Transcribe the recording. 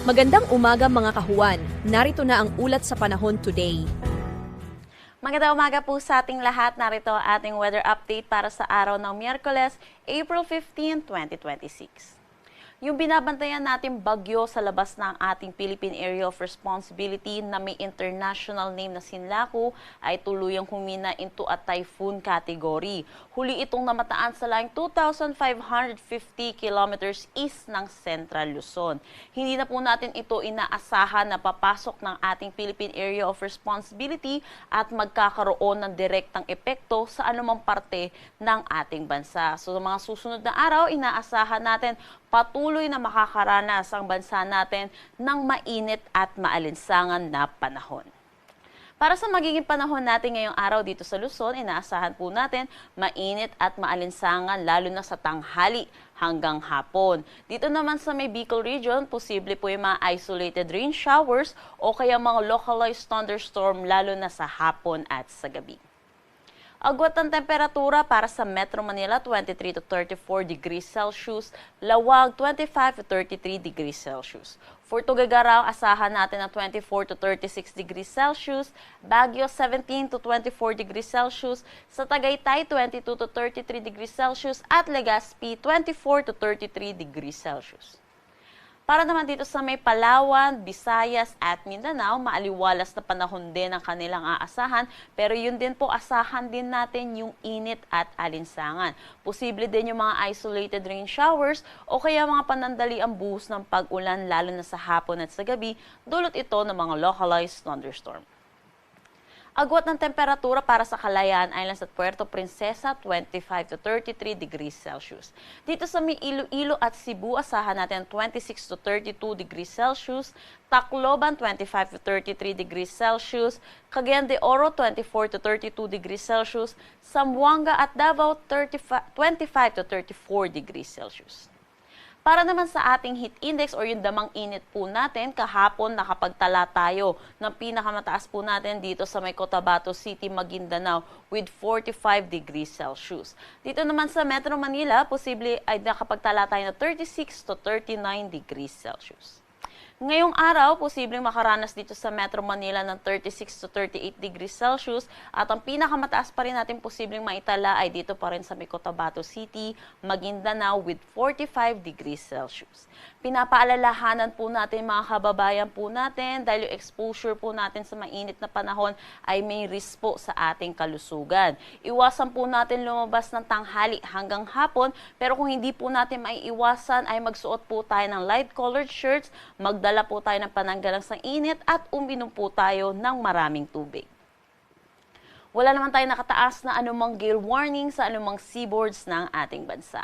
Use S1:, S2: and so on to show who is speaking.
S1: Magandang umaga mga kahuwan. Narito na ang ulat sa panahon today.
S2: Magandang umaga po sa ating lahat. Narito ang ating weather update para sa araw ng Miyerkules, April 15, 2026. Yung binabantayan natin bagyo sa labas ng ating Philippine Area of Responsibility na may international name na Sinlaku ay tuluyang humina into a typhoon category. Huli itong namataan sa laing 2,550 kilometers east ng Central Luzon. Hindi na po natin ito inaasahan na papasok ng ating Philippine Area of Responsibility at magkakaroon ng direktang epekto sa anumang parte ng ating bansa. So sa mga susunod na araw, inaasahan natin patuloy na makakaranas ang bansa natin ng mainit at maalinsangan na panahon. Para sa magiging panahon natin ngayong araw dito sa Luzon, inaasahan po natin mainit at maalinsangan lalo na sa tanghali hanggang hapon. Dito naman sa may Bicol region, posible po yung mga isolated rain showers o kaya mga localized thunderstorm lalo na sa hapon at sa gabi. Agwat ang temperatura para sa Metro Manila, 23 to 34 degrees Celsius, Lawag, 25 to 33 degrees Celsius. For Tuguegarao, asahan natin na 24 to 36 degrees Celsius, Baguio, 17 to 24 degrees Celsius, sa Tagaytay, 22 to 33 degrees Celsius, at Legazpi, 24 to 33 degrees Celsius. Para naman dito sa may Palawan, Visayas at Mindanao, maaliwalas na panahon din ang kanilang aasahan, pero yun din po asahan din natin yung init at alinsangan. Posible din yung mga isolated rain showers o kaya mga panandaliang buhos ng pag-ulan lalo na sa hapon at sa gabi, dulot ito ng mga localized thunderstorm. Agwat ng temperatura para sa Kalayaan Islands at Puerto Princesa, 25 to 33 degrees Celsius. Dito sa may Iloilo at Cebu, asahan natin 26 to 32 degrees Celsius. Tacloban, 25 to 33 degrees Celsius. Cagayan de Oro, 24 to 32 degrees Celsius. Zamboanga at Davao, 25 to 34 degrees Celsius. Para naman sa ating heat index or yung damang init po natin, kahapon nakapagtala tayo ng pinakamataas po natin dito sa may Cotabato City, Maguindanao with 45 degrees Celsius. Dito naman sa Metro Manila, posible ay nakapagtala tayo ng 36 to 39 degrees Celsius. Ngayong araw, posibleng makaranas dito sa Metro Manila ng 36 to 38 degrees Celsius at ang pinakamataas pa rin natin posibleng maitala ay dito pa rin sa Cotabato City, Maguindanao with 45 degrees Celsius. Pinapaalalahanan po natin mga kababayan po natin dahil yung exposure po natin sa mainit na panahon ay may risk po sa ating kalusugan. Iwasan po natin lumabas ng tanghali hanggang hapon, pero kung hindi po natin maiiwasan ay magsuot po tayo ng light colored shirts, magdala po tayo ng pananggalang sa init at uminom po tayo ng maraming tubig. Wala naman tayo nakataas na anumang gale warning sa anumang seaboards ng ating bansa.